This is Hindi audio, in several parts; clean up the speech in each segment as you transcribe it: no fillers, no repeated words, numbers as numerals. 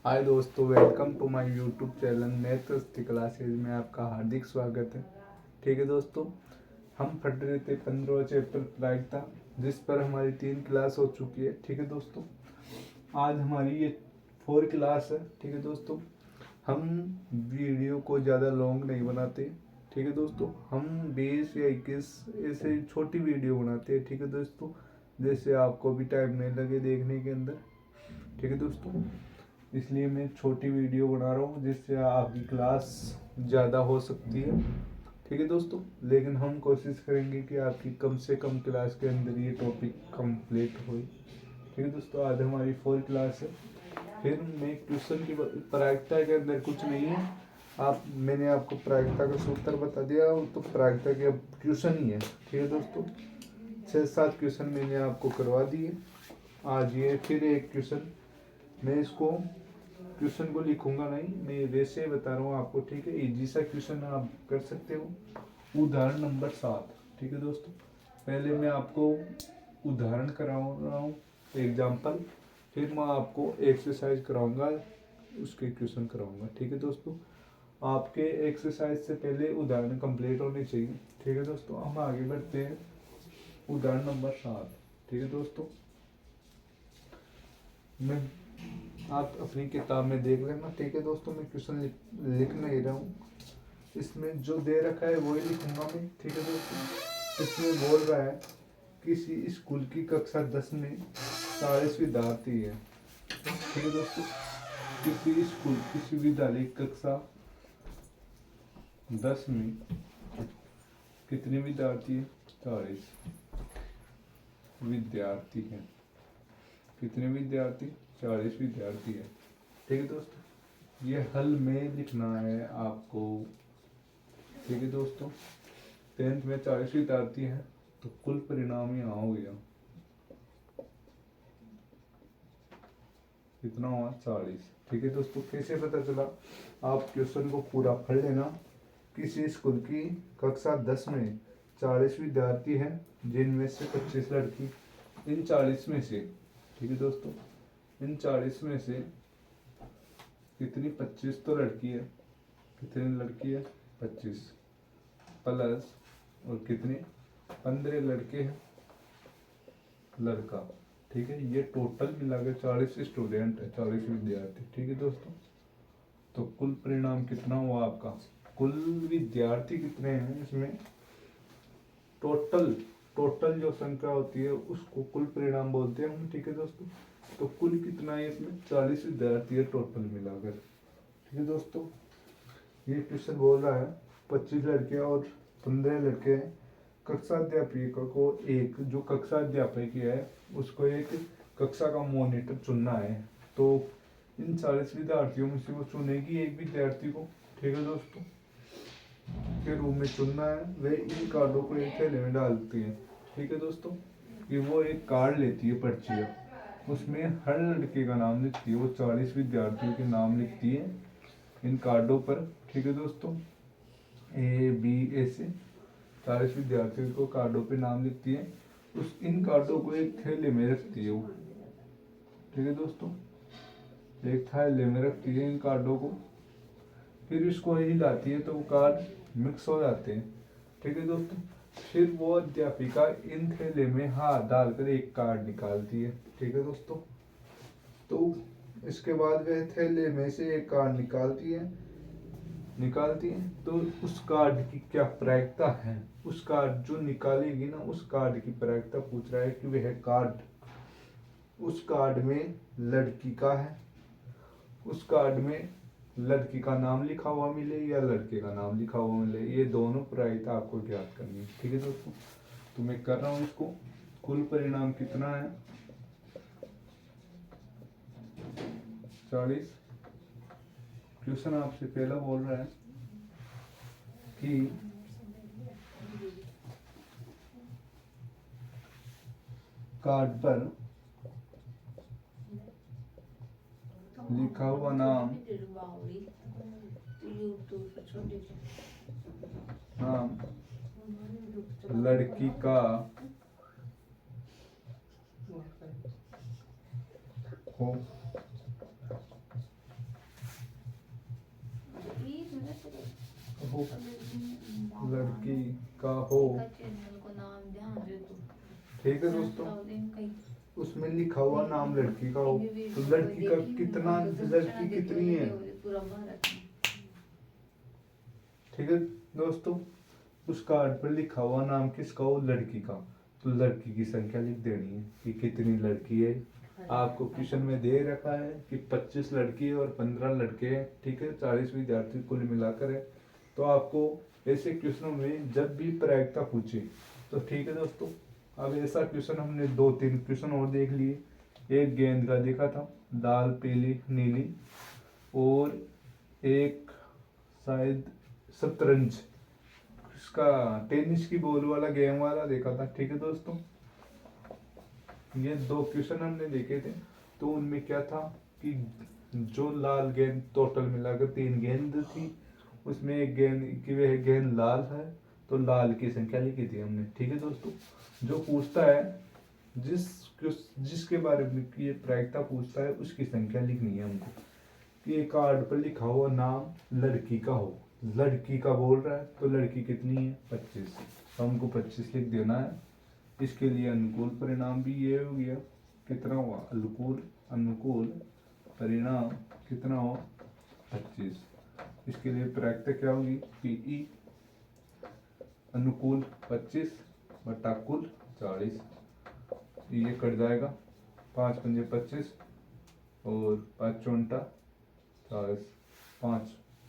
हाय दोस्तों, welcome to my YouTube channel maths classes में आपका हार्दिक स्वागत है। ठीक है दोस्तों, हम पढ़ रहे थे 15 चैप्टर प्रायिकता, जिस पर हमारी 3 क्लास हो चुकी है। ठीक है दोस्तों, आज हमारी ये 4 क्लास है। ठीक है दोस्तों, हम वीडियो को ज़्यादा लॉन्ग नहीं बनाते। ठीक है दोस्तों, हम 20 या 21 ऐसे छोटी वीडियो बनाते हैं। ठीक है दोस्तों, जैसे आपको भी टाइम नहीं लगे देखने के अंदर। ठीक है दोस्तों, इसलिए मैं छोटी वीडियो बना रहा हूँ जिससे आपकी क्लास ज़्यादा हो सकती है। ठीक है दोस्तों, लेकिन हम कोशिश करेंगे कि आपकी कम से कम क्लास के अंदर ये टॉपिक कंप्लीट हो। ठीक है दोस्तों, आज हमारी 4 क्लास है। फिर मैं क्वेश्चन की प्रायिकता के अंदर कुछ नहीं है। मैंने आपको प्रायिकता का सूत्र बता दिया, तो प्रायिकता के अब क्वेश्चन ही है। ठीक है दोस्तों, 6-7 क्वेश्चन मैंने आपको करवा दिए। आज ये फिर एक क्वेश्चन, मैं इसको क्वेश्चन को लिखूंगा नहीं, मैं वैसे बता रहा हूँ आपको। ठीक है, इजी सा क्वेश्चन आप कर सकते हो। उदाहरण नंबर 7। ठीक है दोस्तों, पहले मैं आपको उदाहरण करा रहा हूँ, एग्जाम्पल, फिर मैं आपको एक्सरसाइज कराऊंगा, उसके क्वेश्चन कराऊंगा। ठीक है दोस्तों, आपके एक्सरसाइज से पहले उदाहरण कंप्लीट होने चाहिए। ठीक है दोस्तों, हम आगे बढ़ते हैं। उदाहरण नंबर 7। ठीक है दोस्तों, मैं आप अपनी किताब में देख लेना। ठीक है दोस्तों, मैं क्वेश्चन लिख नहीं रहा हूँ, इसमें जो दे रखा है वही लिखूंगा मैं। ठीक है दोस्तों, इसमें बोल रहा है किसी स्कूल की कक्षा 10 में 40 विद्यार्थी है। ठीक है दोस्तों, किसी विद्यालय की कक्षा 10 में कितने विद्यार्थी है? 40 विद्यार्थी हैं। कितने विद्यार्थी? 40 विद्यार्थी है। ठीक है दोस्तों, ये हल में लिखना है आपको। ठीक है दोस्तों, 10th में 40 विद्यार्थी हैं, तो कुल परिणाम यहाँ हो गया, कितना हुआ? 40। ठीक है दोस्तों, कैसे पता चला? आप क्वेश्चन को पूरा पढ़ लेना। किसी स्कूल की कक्षा 10 में 40 विद्यार्थी हैं, जिनमें से 25 लड़की। इन 40 में से, ठीक है दोस्तों, इन 40 में से कितनी? 25 तो लड़की है। कितनी लड़की है? 25 प्लस, और कितने? 15 लड़के हैं, लड़का। ठीक है, ये टोटल मिलाकर 40 स्टूडेंट है, 40 विद्यार्थी। ठीक है दोस्तों, तो कुल परिणाम कितना हुआ आपका? कुल विद्यार्थी कितने हैं इसमें? टोटल टोटल जो संख्या होती है उसको कुल परिणाम बोलते हैं हम। ठीक है दोस्तों, तो कुल कितना है इसमें? 40 विद्यार्थी है टोटल मिलाकर। ठीक है दोस्तों, ये क्वेश्चन बोल रहा है 25 लड़के और 15 लड़के हैं। कक्षा अध्यापिका को एक, जो कक्षा अध्यापक है उसको एक कक्षा का मॉनिटर चुनना है। तो इन 40 विद्यार्थियों में से वो चुनेगी एक विद्यार्थी को। ठीक है दोस्तों, के रूम में चुनना है, वे इन कार्डों को एक थैले में डालती है। ठीक है दोस्तों, कि वो एक कार्ड लेती है, पर्ची, उसमें हर लड़के का नाम लिखती है। वो 40 विद्यार्थियों के नाम लिखती है इन कार्डों पर। ठीक है दोस्तों, ए बी ऐसे 40 विद्यार्थियों को कार्डों पे नाम लिखती है। इन कार्डों को एक थैले में रखती है वो। ठीक है दोस्तों, एक थैले में रखती है इन कार्डों को, फिर इसको हिलाती है तो वो कार्ड मिक्स हो जाते हैं। ठीक है दोस्तों, फिर वो अध्यापिका इन थैले में हाथ डालकर एक कार्ड निकालती है। ठीक है दोस्तों, तो इसके बाद वह थैले में से एक कार्ड निकालती है, तो उस कार्ड की क्या प्रायिकता है? उस कार्ड जो निकालेगी ना, उस कार्ड की प्रायिकता पूछ रहा है कि वह कार्ड, उस कार्ड में लड़की का है, उस कार्ड में लड़की का नाम लिखा हुआ मिले या लड़के का नाम लिखा हुआ मिले, ये दोनों प्रायिकता आपको ज्ञात करनी है। ठीक है दोस्तों, तो मैं कर रहा हूँ इसको। कुल परिणाम कितना है? 40। क्वेश्चन आपसे पहला बोल रहा है कि कार्ड पर लिखा हुआ नाम लड़की का हो, हो, लड़की का हो। ठीक है दोस्तों, उसमें लिखा हुआ नाम लड़की का हो, तो लड़की का कितना, लड़की कितनी है। ठीक है दोस्तों, उस कार्ड पर लिखा हुआ नाम किसका हो, लड़की का, तो लड़की की संख्या लिख देनी है कि कितनी लड़की है। आपको क्वेश्चन में दे रखा है कि 25 लड़की और 15 लड़के हैं। ठीक है, 40 विद्यार्थी कुल मिलाकर है। तो आपको ऐसे क्वेश्चनों में जब भी प्रायिकता पूछे तो ठीक है दोस्तों। अब ऐसा क्वेश्चन हमने 2-3 क्वेश्चन और देख लिए। एक गेंद का देखा था, लाल पीली नीली, और एक शायद शतरंज, इसका टेनिस की बॉल वाला गेम वाला देखा था। ठीक है दोस्तों, ये 2 क्वेश्चन हमने देखे थे। तो उनमें क्या था कि जो लाल गेंद, टोटल मिलाकर 3 गेंद थी, उसमें एक गेंद की वह गेंद लाल है, तो लाल की संख्या लिखी थी हमने। ठीक है दोस्तों, जो पूछता है, जिसके बारे में ये प्रायिकता पूछता है, उसकी संख्या लिखनी है हमको। कि एक कार्ड पर लिखा हुआ नाम लड़की का हो, लड़की का बोल रहा है, तो लड़की कितनी है, 25, तो हमको 25 लिख देना है। इसके लिए अनुकूल परिणाम भी ये हो गया, कितना हुआ, अनुकूल परिणाम कितना हुआ, 25। इसके लिए प्रायिकता क्या होगी, पीई अनुकूल 25 बटा कुल 40, ये कट जाएगा, 5 पंजे 25 और 5 चौंटा 40, 5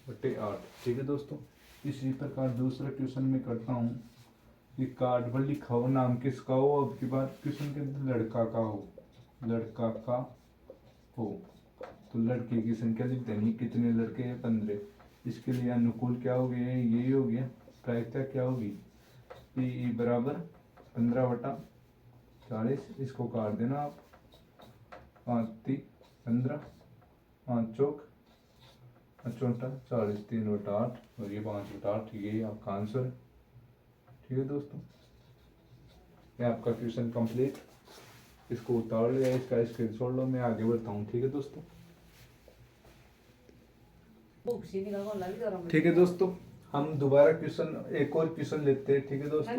बटे 8। ठीक है दोस्तों, इसी प्रकार दूसरा क्वेश्चन में करता हूँ कि कार्ड पर लिखा हो नाम किसका हो, अब की बात क्वेश्चन के अंदर लड़का का हो, लड़का का हो, तो लड़के की संख्या लिख देनी, कितने लड़के हैं, 15। इसके लिए अनुकूल क्या हो गया, यही हो गया, प्रायिकता क्या होगी, पी बराबर 15 बटा 40, इसको काट देना आप, 5 3 15, 5 चौक 40, 3 बटा 8 और ये 5 बटा 8, ये आपका आंसर है। ठीक है दोस्तों, ये आपका क्वेश्चन कंप्लीट, इसको उतार लिया, इसका स्क्रीनशॉट लो, मैं आगे बढ़ता हूँ। ठीक है दोस्तों, ठीक है दोस्तों, हम दोबारा क्वेश्चन, एक और क्वेश्चन लेते हैं। ठीक है दोस्तों,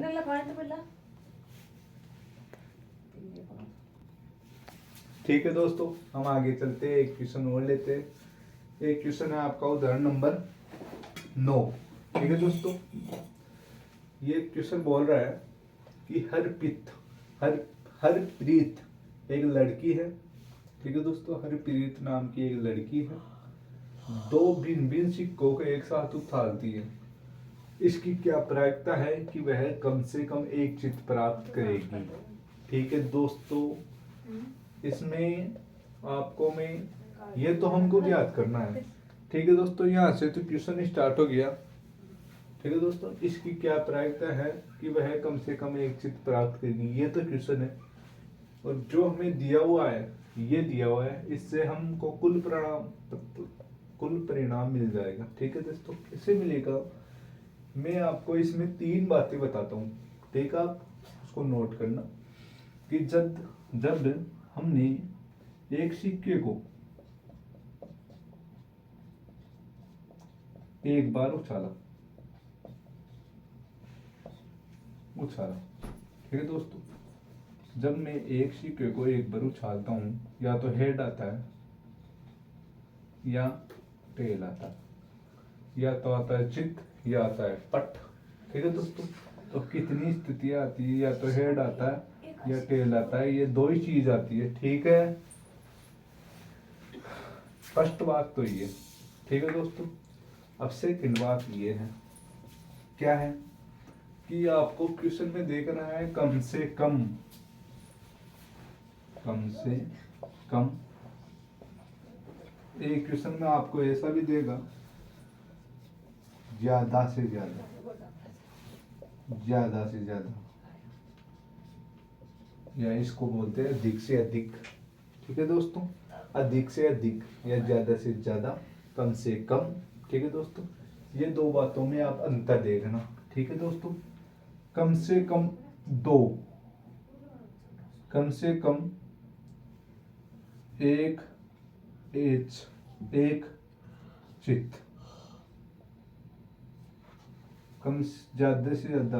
ठीक है दोस्तों, हम आगे चलते हैं, एक क्वेश्चन और लेते हैं। एक क्वेश्चन है आपका उदाहरण नंबर 9। ठीक है दोस्तों, ये क्वेश्चन बोल रहा है कि हरप्रीत एक लड़की है। ठीक है दोस्तों, हरप्रीत नाम की एक लड़की है, 2 भिन्न भिन्न सिक्कों को एक साथ उछालती है। इसकी क्या प्रायिकता है कि वह कम से कम एक चित्त प्राप्त करेगी। ठीक है दोस्तों, इसमें आपको मैं, ये तो हमको याद करना है। ठीक है दोस्तों, यहाँ से तो क्वेश्चन स्टार्ट हो गया। ठीक है दोस्तों, इसकी क्या प्रायिकता है कि वह कम से कम एक चित्त प्राप्त करेगी, ये तो क्वेश्चन है। और जो हमें दिया हुआ है, ये दिया हुआ है, इससे हमको कुल परिणाम मिल जाएगा। ठीक है दोस्तों, कैसे मिलेगा, मैं आपको इसमें 3 बातें बताता हूँ। ठीक है, आप उसको नोट करना कि जब हमने एक सिक्के को एक बार उछाला, ठीक है दोस्तों, जब मैं एक सिक्के को एक बार उछालता हूँ, या तो हेड आता है या टेल आता है, या तो आता है चित या आता है पट। ठीक है दोस्तों, तो कितनी स्थितियां आती है, या तो हेड आता है या टेल आता है, ये 2 ही चीज आती है। ठीक है, फर्स्ट बात तो ये। ठीक है दोस्तों, अब सेकंड बात ये है, क्या है कि आपको क्वेश्चन में देख रहा है कम से कम एक क्वेश्चन में आपको ऐसा भी देगा ज्यादा से ज्यादा, या इसको बोलते हैं अधिक से अधिक। ठीक है दोस्तों, अधिक से अधिक या ज्यादा से ज्यादा, कम से कम। ठीक है दोस्तों, ये 2 बातों में आप अंतर देखना। ठीक है दोस्तों, कम से कम 2, कम से कम एक चित, कम ज्यादा से ज्यादा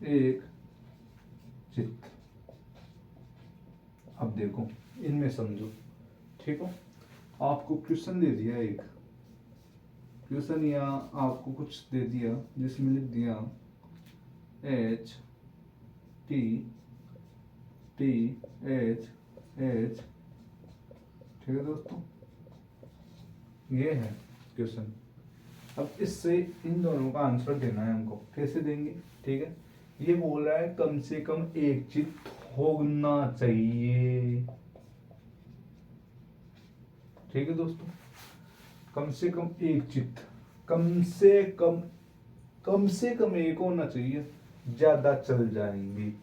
एक चित्त। अब देखो इनमें समझो, ठीक हो। आपको क्वेश्चन दे दिया एक क्वेश्चन, या आपको कुछ दे दिया जिसमें लिख दिया H T T H H, ठीक है दोस्तों, ये है क्वेश्चन। अब इससे इन दोनों का आंसर देना है हमको। कैसे देंगे, ठीक है। ये बोल रहा है कम से कम एक चित्त होना चाहिए, ठीक है दोस्तों। कम से कम एक चित्त, कम से कम एक होना चाहिए, ज्यादा चल जाएंगे,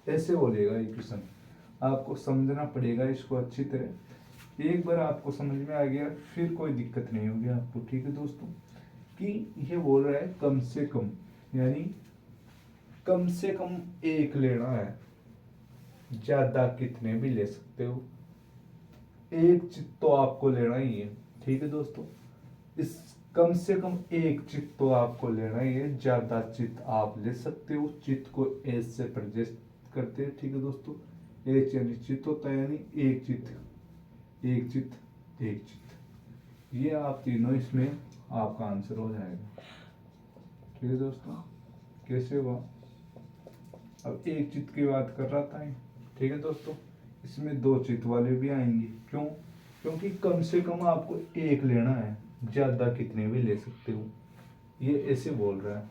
ऐसे बोलेगा ये क्वेश्चन। आपको समझना पड़ेगा इसको अच्छी तरह। एक बार आपको समझ में आ गया फिर कोई दिक्कत नहीं होगी आपको, ठीक है दोस्तों। कि ये बोल रहा है कम से कम, यानी कम से कम एक लेना है, ज्यादा कितने भी ले सकते हो, एक चित्त तो आपको लेना ही है, ठीक है दोस्तों। इस कम से कम एक चित्त तो आपको लेना ही है, ज्यादा चित्त आप ले सकते हो। चित्त को एस से प्रजेस्ट करते हैं, ठीक है दोस्तों। एच यानी चित्त होता है, यानी एक चित्त एक चित्त एक चित्त। ये आप तीनों इसमें आपका आंसर हो जाएगा, ठीक है दोस्तों। कैसे हुआ, अब एक चित्त की बात कर रहा था, ठीक है दोस्तों। इसमें दो चित्त वाले भी आएंगे, क्यों? क्योंकि कम से कम आपको एक लेना है, ज्यादा कितने भी ले सकते हो, ये ऐसे बोल रहा है।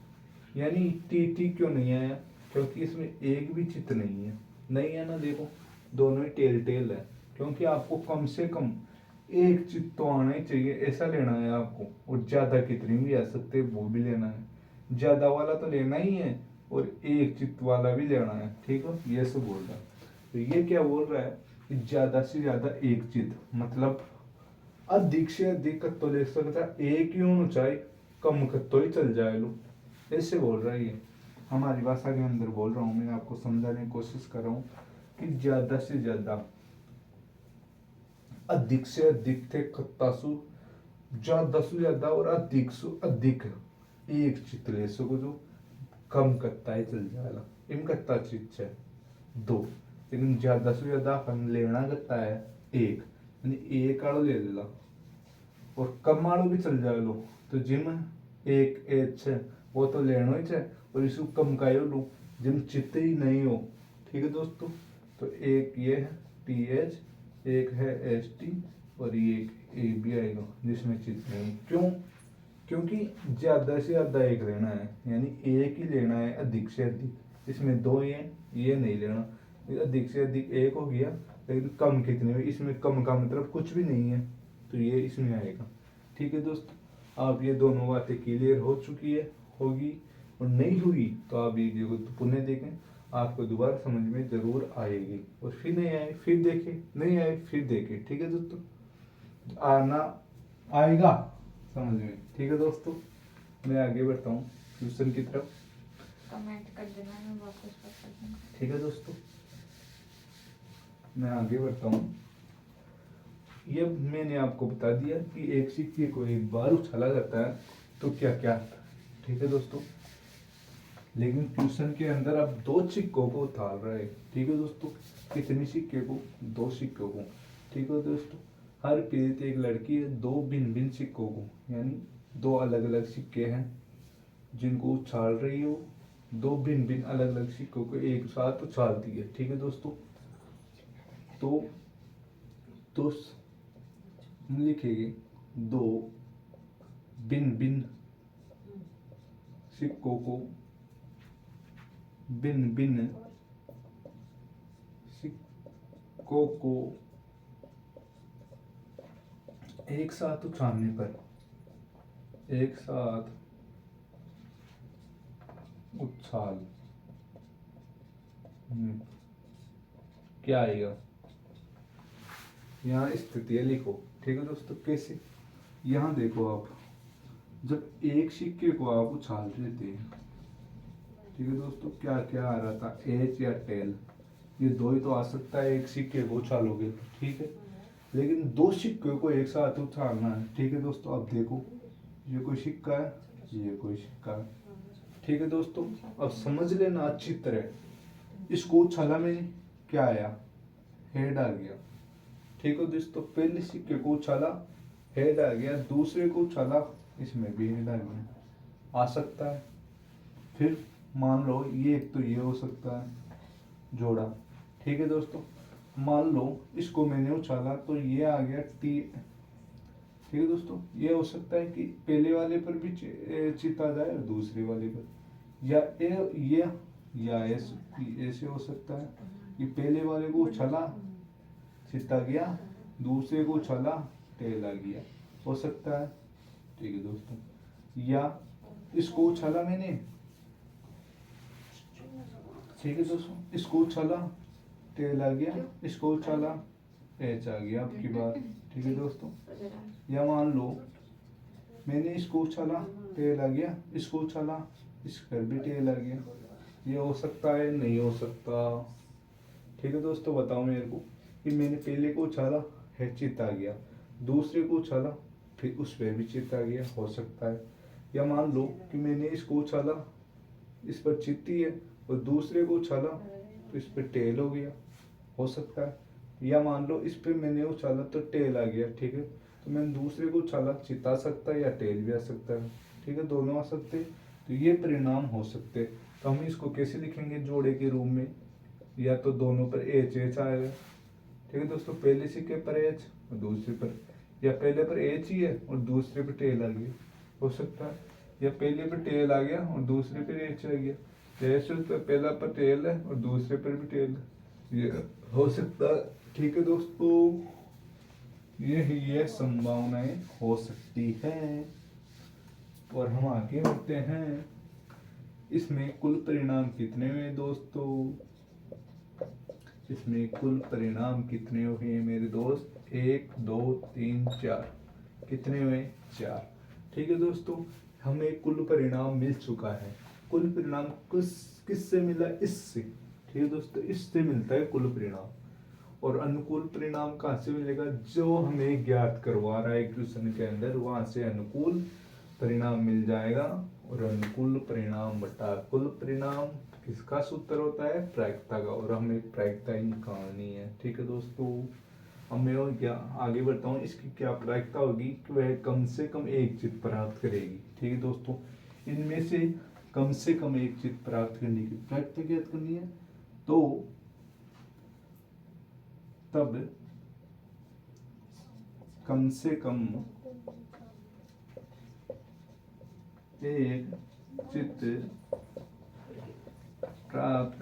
यानी टी टी क्यों नहीं आया, क्योंकि इसमें एक भी चित्त नहीं है, नहीं है ना। देखो दोनों ही टेल टेल है, क्योंकि आपको कम से कम एक चित्त तो आना ही चाहिए, ऐसा लेना है आपको। और ज्यादा कितने भी आ सकते हैं वो भी लेना है, ज्यादा वाला तो लेना ही है और एक चित्त वाला भी लेना है, ठीक है। ये सब बोल रहा है। तो ये क्या बोल रहा है कि ज्यादा से ज्यादा एक चित्त, मतलब अधिक से अधिक तो ले सकता, एक ही होना चाहिए, कम तो ही चल जाए लो, ऐसे बोल रहा है ये। हमारी भाषा के अंदर बोल रहा हूँ, मैं आपको समझाने की कोशिश कर रहा हूँ कि ज्यादा से ज्यादा, अधिक से अधिक थे कत्तासु, ज्यादा से ज्यादा और अधिक से अधिक एक चित्त ले सको, जो कम कत्ता ही चल जाएगा। इन कत्ता चित्त है दो, लेकिन ज्यादा से ज्यादा अपन लेना करता है एक, यानी एक आड़ो ले लेला और कम आड़ो भी चल जाए लो, तो जिम एक एच है वो तो लेना ही चाहिए, और इसको कम का लो जिम चित्त ही नहीं हो, ठीक है दोस्तों। तो एक ये है टी एच, एक है एस टी, और ये एक ए भी आएगा जिसमें चित्त नहीं। क्यों? क्योंकि ज्यादा से ज्यादा एक लेना है, यानी एक ही लेना है अधिक से अधिक। इसमें दो ये नहीं लेना, अधिक से अधिक एक हो गया, लेकिन कम कितने में, इसमें कम का मतलब कुछ भी नहीं है, तो ये इसमें आएगा, ठीक है दोस्तों। आप ये दोनों बातें क्लियर हो चुकी है, होगी, और नहीं हुई तो आप ये पुनः देखें, आपको दोबारा समझ में जरूर आएगी। और फिर नहीं आए फिर देखें, नहीं आए फिर देखें, ठीक है दोस्तों। आना आएगा समझ में, ठीक है दोस्तों। मैं आगे बढ़ता हूँ क्वेश्चन की तरफ, कमेंट कर देना, मैं वापस कर दूंगा, ठीक है दोस्तों। मैं आगे बढ़ता हूँ। ये मैंने आपको बता दिया कि एक सिक्के को एक बार उछाला जाता है तो क्या क्या, ठीक है दोस्तों। लेकिन क्वेश्चन के अंदर आप दो सिक्कों को उछाल रहे हैं, ठीक है दोस्तों। कितने सिक्के को? दो सिक्कों को, ठीक है दोस्तों। हर पीड़ित एक लड़की है, दो भिन्न भिन्न सिक्कों को, यानी दो अलग अलग सिक्के हैं जिनको उछाल रही हो, दो भिन्न भिन्न अलग अलग सिक्कों को एक साथ उछालती है, ठीक है दोस्तों। तो लिखेंगे दो भिन्न भिन्न सिक्कों को, भिन्न भिन्न सिक्कों को एक साथ उछालने पर, एक साथ उछाल क्या आएगा, यहाँ स्थितियां लिखो, ठीक है दोस्तों। कैसे? यहाँ देखो आप, जब एक सिक्के को आप उछाल रहे थे, ठीक है दोस्तों, क्या क्या आ रहा था, एच या टेल, ये दो ही तो आ सकता है एक सिक्के को उछालोगे तो, ठीक है। लेकिन दो सिक्के को एक साथ उछालना है, ठीक है दोस्तों। अब देखो ये कोई सिक्का है, ये कोई सिक्का है। ठीक है दोस्तों, अब समझ लेना अच्छी तरह। इसको उछाला मैंने, क्या आया, हेड आ गया। ठीक है दोस्तों, पहले सिक्के को उछाला, हेड आ गया, दूसरे को उछाला, इसमें भी हेड आ गया, आ सकता है। फिर मान लो ये एक तो ये हो सकता है जोड़ा। ठीक है दोस्तों, मान लो इसको मैंने उछाला तो ये आ गया टी। ठीक है दोस्तों, ये हो सकता है कि पहले वाले पर भी चित आ जाए और दूसरे वाले पर, या ये या ऐसे हो सकता है कि पहले वाले को उछाला, चित आ गया, दूसरे को उछाला, टेल आ गया, हो सकता है। ठीक है दोस्तों, या इसको उछाला मैंने, ठीक है दोस्तों, इसको उछाला, टेल आ गया, इसको उछाला, एच आ गया आपकी बात। ठीक है दोस्तों, या मान लो मैंने इसको उछाला, टेल आ गया, इसको उछाला, इस पर भी टेल आ गया, ये हो सकता है, नहीं हो सकता। ठीक है दोस्तों, बताओ मेरे को कि मैंने पहले को उछाला, है चित आ गया, दूसरे को उछाला, फिर उस पर भी चित आ गया, हो सकता है। या मान लो कि मैंने इसको उछाला, इस पर चित्ती है, और दूसरे को उछाला तो इस पर टेल हो गया, हो सकता है। या मान लो इस पे मैंने उछाला तो टेल आ गया। ठीक है, तो मैंने दूसरे को उछाला, चित आ सकता है या टेल भी आ सकता है। ठीक है, दोनों आ सकते हैं, तो ये परिणाम हो सकते हैं। तो हम इसको कैसे लिखेंगे जोड़े के रूप में, या तो दोनों पर एच एच आएगा। ठीक है दोस्तों, पहले सिक्के पर एच और दूसरे पर, या पहले पर एच ही है और दूसरे पर टेल आ गया, हो सकता है। या पहले पर टेल आ गया और दूसरे पर एच आ गया, जैसे तो पहला पर टेल है और दूसरे पर भी टेल है, ये हो सकता है। ठीक है दोस्तों, ये संभावनाएं हो सकती है। और हम आगे बढ़ते हैं, इसमें कुल परिणाम कितने हुए दोस्तों, इसमें कुल परिणाम कितने हुए मेरे दोस्त, 1 2 3 4, कितने हुए, 4। ठीक है दोस्तों, हमें कुल परिणाम मिल चुका है। कुल परिणाम किससे मिला, इससे। ठीक है दोस्तों, इससे मिलता है कुल परिणाम। और अनुकूल परिणाम कहाँ से मिलेगा, जो हमें ज्ञात करवा रहा है क्वेश्चन के अंदर, वहां से अनुकूल परिणाम मिल जाएगा। और अनुकूल परिणाम बटा कुल परिणाम किसका सूत्र होता है, प्रायिकता का, और हमें प्रायिकता ही निकालनी है। ठीक है दोस्तों, अब मैं क्या आगे बढ़ता हूँ, इसकी क्या प्रायिकता होगी कि वह कम से कम एक चित प्राप्त करेगी। ठीक है दोस्तों, इनमें से कम एक चित प्राप्त करने की प्रायिकता ज्ञात करनी है, तो तब कम से कम एक चित्र प्राप्त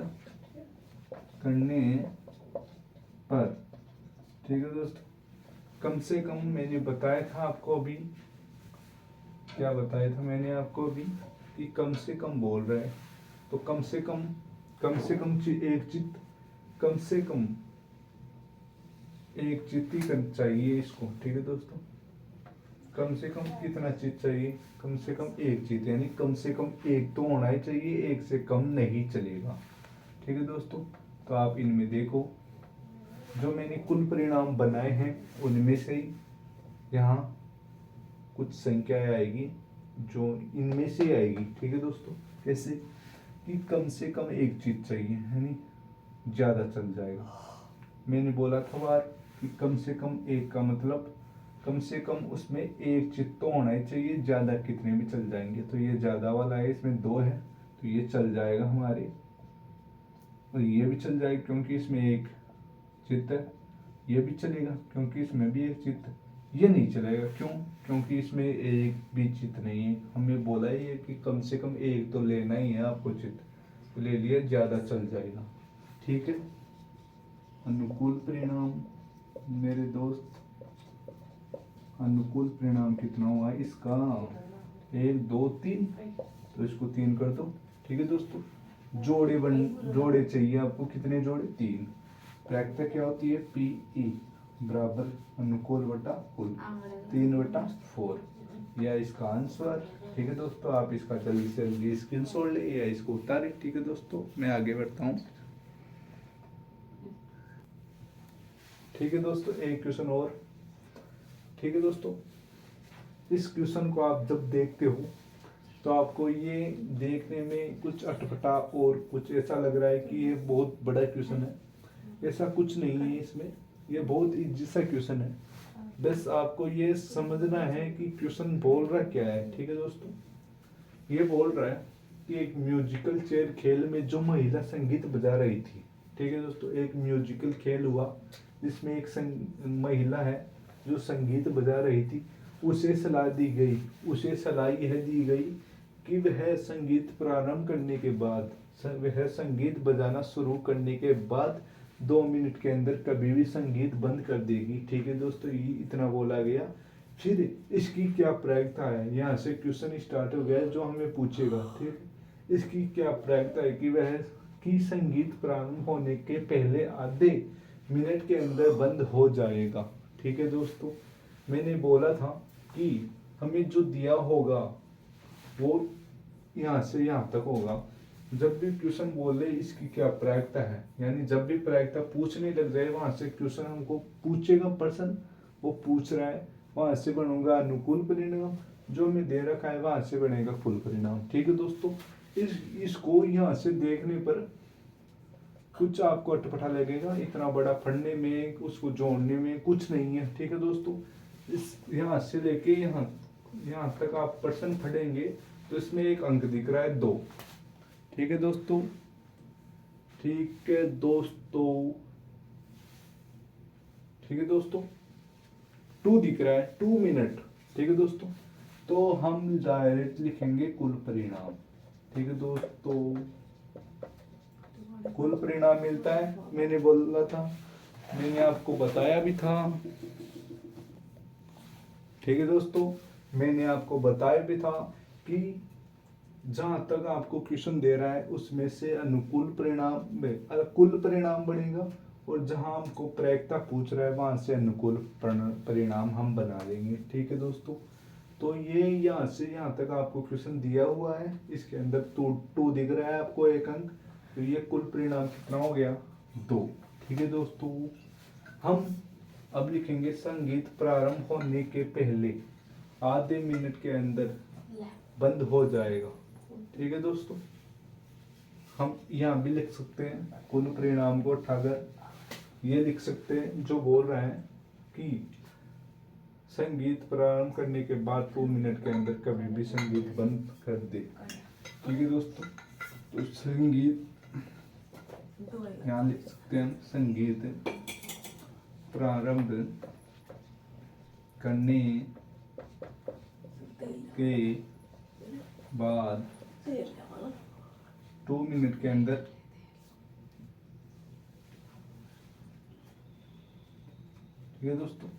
करने पर। ठीक है दोस्तों, कम से कम मैंने बताया था आपको अभी, क्या बताया था मैंने आपको अभी, कि कम से कम बोल रहे हैं, तो कम से कम एक चित्त, कम से कम एक चित्त ही चाहिए इसको। ठीक है दोस्तों, कम से कम कितना चित्त चाहिए, कम से कम एक चित्त, यानी कम से कम एक तो होना ही चाहिए, एक से कम नहीं चलेगा। ठीक है दोस्तों, तो आप इनमें देखो, जो मैंने कुल परिणाम बनाए हैं उनमें से ही यहाँ कुछ संख्याएं आएगी जो इनमें से आएगी। ठीक है दोस्तों, कैसे कि कम से कम एक चीज चाहिए, यानी ज्यादा चल जाएगा। मैंने बोला था बार कि कम से कम एक का मतलब कम से कम उसमें एक चित्त तो होना ही चाहिए, ज्यादा कितने भी चल जाएंगे। तो ये ज्यादा वाला है, इसमें 2 है, तो ये चल जाएगा हमारे, और ये भी चल जाएगा क्योंकि इसमें एक चित्त है, ये भी चलेगा क्योंकि इसमें भी एक चित्त है। ये नहीं चलेगा, क्यों, क्योंकि इसमें एक भी चित्त नहीं है। हमें बोला ही है कि कम से कम एक तो लेना ही है आपको चित्त, तो ले लिया, ज्यादा चल जाएगा। ठीक है, अनुकूल परिणाम मेरे दोस्त, अनुकूल परिणाम कितना हुआ इसका, 1 2 3, तो इसको 3 कर दो। ठीक है दोस्तों, जोड़े चाहिए आपको, कितने जोड़े, 3। प्रायिकता क्या होती है, PE बराबर अनुकूल बटा कुल, 3/4, या इसका आंसर। ठीक है दोस्तों, आप इसका जल्दी से जल्दी स्क्रीनशॉट ले या इसको उतारे। ठीक है दोस्तों, मैं आगे बढ़ता हूँ। ठीक है दोस्तों, एक क्वेश्चन और। ठीक है दोस्तों, इस क्वेश्चन को आप जब देखते हो तो आपको ये देखने में कुछ अटपटा और कुछ ऐसा लग रहा है कि ये बहुत बड़ा क्वेश्चन है। ऐसा कुछ नहीं है इसमें, ये बहुत इजी सा क्वेश्चन है। बस आपको ये समझना है कि क्वेश्चन बोल रहा क्या है। ठीक है दोस्तों, ये बोल रहा है कि एक म्यूजिकल चेयर खेल में जो महिला संगीत बजा रही थी। ठीक है दोस्तों, एक म्यूजिकल खेल हुआ जिसमें एक महिला है जो संगीत बजा रही थी। उसे सलाह दी गई, उसे सलाह यह दी गई कि वह संगीत प्रारंभ करने के बाद, वह संगीत बजाना शुरू करने के बाद 2 मिनट के अंदर कभी भी संगीत बंद कर देगी। ठीक है दोस्तों, ये इतना बोला गया। फिर इसकी क्या प्रायिकता है, यहाँ से क्वेश्चन स्टार्ट हो गया जो हमें पूछेगा। ठीक, इसकी क्या प्रायिकता है कि वह की संगीत प्रारंभ होने के पहले आधे मिनट के अंदर बंद हो जाएगा। ठीक है दोस्तों, मैंने बोला था कि हमें जो दिया होगा वो यहाँ से यहाँ तक होगा। जब भी क्वेश्चन बोले इसकी क्या प्रायिकता है, यानी जब भी प्रायिकता पूछने लग जाए वहां से क्वेश्चन हमको पूछेगा पर्सन, वो पूछ रहा है, वहां से बनूंगा अनुकूल परिणाम, जो हमें दे रखा है वहां से बनेगा कुल परिणाम। ठीक है दोस्तों, इसको यहाँ से देखने पर कुछ आपको अटपटा लगेगा, इतना बड़ा पढ़ने में उसको जोड़ने में कुछ नहीं है। ठीक है दोस्तों, इस यहाँ से लेके यहाँ तक आप पर्सन पढ़ेंगे तो इसमें एक अंक दिख रहा है 2। ठीक है दोस्तों, ठीक है दोस्तों, ठीक है दोस्तों, 2 दिख रहा है, 2 मिनट। ठीक है दोस्तों, तो हम डायरेक्ट लिखेंगे कुल परिणाम। ठीक है दोस्तों, कुल परिणाम मिलता है, मैंने बोला था, मैंने आपको बताया भी था। ठीक है दोस्तों, मैंने आपको बताया भी था कि जहां तक आपको क्वेश्चन दे रहा है उसमें से अनुकूल परिणाम में कुल परिणाम बनेगा, और जहां हमको प्रायिकता पूछ रहा है वहां से अनुकूल परिणाम हम बना लेंगे। ठीक है दोस्तों, तो ये यहाँ से यहाँ तक आपको क्वेश्चन दिया हुआ है, इसके अंदर 2 दिख रहा है आपको एक अंक, तो ये कुल परिणाम कितना हो गया 2। ठीक है दोस्तों, हम अब लिखेंगे संगीत प्रारंभ होने के पहले आधे मिनट के अंदर बंद हो जाएगा। ठीक है दोस्तों, हम यहाँ भी लिख सकते हैं कुल परिणाम को उठाकर ये लिख सकते हैं जो बोल रहा है कि संगीत प्रारंभ करने के बाद 2 मिनट के अंदर कभी भी संगीत बंद कर दे। ठीक है दोस्तों, तो संगीत यहाँ लिख सकते हैं संगीत प्रारंभ करने के बाद 2 मिनट के अंदर ठीक है दोस्तों,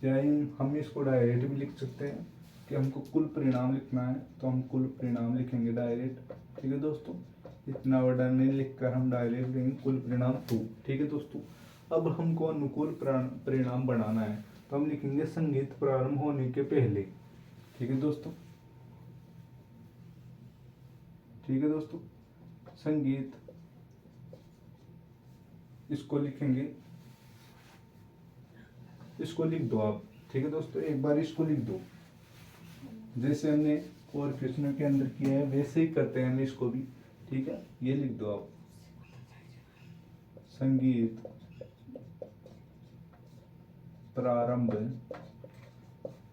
या हम इसको डायरेक्ट भी लिख सकते हैं कि हमको कुल परिणाम लिखना है तो हम कुल परिणाम लिखेंगे डायरेक्ट। ठीक है दोस्तों, इतना बड़ा नहीं लिखकर हम डायरेक्ट लिखेंगे कुल परिणाम 2। ठीक है दोस्तों, अब हमको अनुकूल परिणाम बनाना है तो हम लिखेंगे संगीत प्रारंभ होने के पहले। ठीक है दोस्तों, ठीक है दोस्तों, संगीत इसको लिखेंगे, इसको लिख दो आप। ठीक है दोस्तों, एक बार इसको लिख दो, जैसे हमने और क्वेश्चनों के अंदर किया है वैसे ही करते हैं हम इसको भी। ठीक है, ये लिख दो आप, संगीत प्रारंभ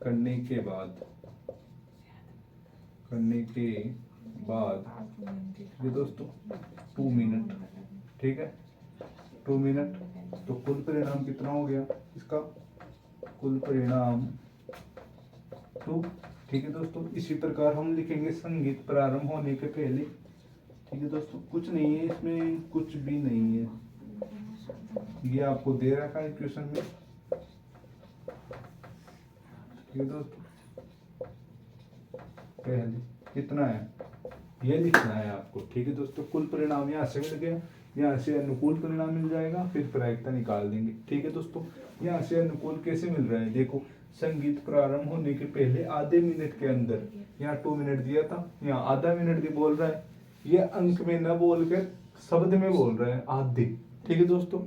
करने के बाद ये दोस्तों 2 मिनट। ठीक है, 2 मिनट, तो कुल परिणाम कितना हो गया इसका, कुल परिणाम 2। ठीक है दोस्तों, इसी प्रकार हम लिखेंगे संगीत प्रारंभ होने के पहले। ठीक है दोस्तों, कुछ नहीं है इसमें, कुछ भी नहीं है, ये आपको दे रखा है क्वेश्चन में। ठीक है दोस्तों, पहले कितना है ये लिखना है आपको। ठीक है दोस्तों, कुल परिणाम यहाँ से मिल गया, यहाँ से अनुकूल परिणाम मिल जाएगा, फिर प्रायिकता निकाल देंगे। ठीक है दोस्तों, यहाँ से अनुकूल कैसे मिल रहा है, देखो संगीत प्रारंभ होने के पहले आधे मिनट के अंदर, यहाँ 2 मिनट दिया था, यहाँ आधा मिनट भी बोल रहा है, ये अंक में न बोलकर शब्द में बोल रहा है आधे। ठीक है दोस्तों,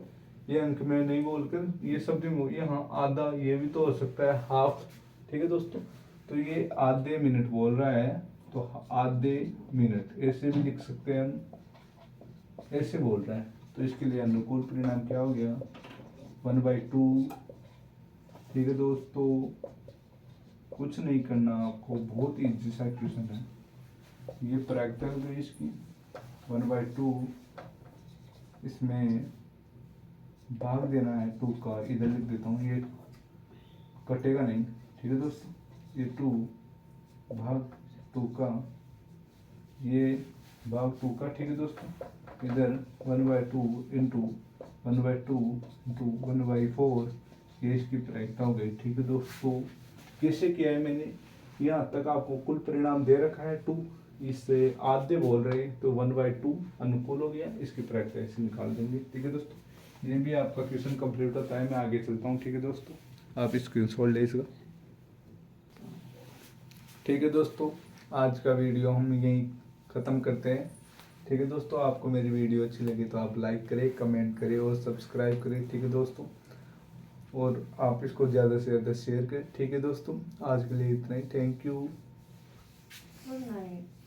ये अंक में नहीं बोलकर ये शब्द में, यहाँ आधा, ये भी तो हो सकता है हाफ। ठीक है दोस्तों, तो ये आधे मिनट बोल रहा है, तो आधे मिनट ऐसे भी लिख सकते हैं हम, ऐसे बोल रहा है। तो इसके लिए अनुकूल परिणाम क्या हो गया, 1/2। ठीक है दोस्तों, कुछ नहीं करना आपको, बहुत इजी सा क्वेश्चन है। ये प्रैक्टिकल गई इसकी 1/2, इसमें भाग देना है 2 का, इधर लिख देता हूँ, ये कटेगा नहीं। ठीक है दोस्तों, ये 2 भाग 2 का, ये भाग 2 का। ठीक है दोस्तों, इधर 1/2 इंटू 1/2 इंटू 1/4, ये इसकी प्रायिकता हो गई। ठीक है दोस्तों, कैसे किया है मैंने, यहाँ तक आपको कुल परिणाम दे रखा है 2, इससे आधे बोल रहे हैं तो 1/2 अनुकूल हो गया, इसकी प्रायिकता ऐसे निकाल देंगे। ठीक है दोस्तों, ये भी आपका क्वेश्चन कंप्लीट होता है। मैं आगे चलता हूँ। ठीक है दोस्तों, आप स्क्रीनशॉट ले इसका। ठीक है दोस्तों, आज का वीडियो हम यहीं ख़त्म करते हैं। ठीक है दोस्तों, आपको मेरी वीडियो अच्छी लगी तो आप लाइक करें, कमेंट करें और सब्सक्राइब करें। ठीक है दोस्तों, और आप इसको ज़्यादा से ज़्यादा शेयर करें। ठीक है दोस्तों, आज के लिए इतना ही। Thank you. Good night.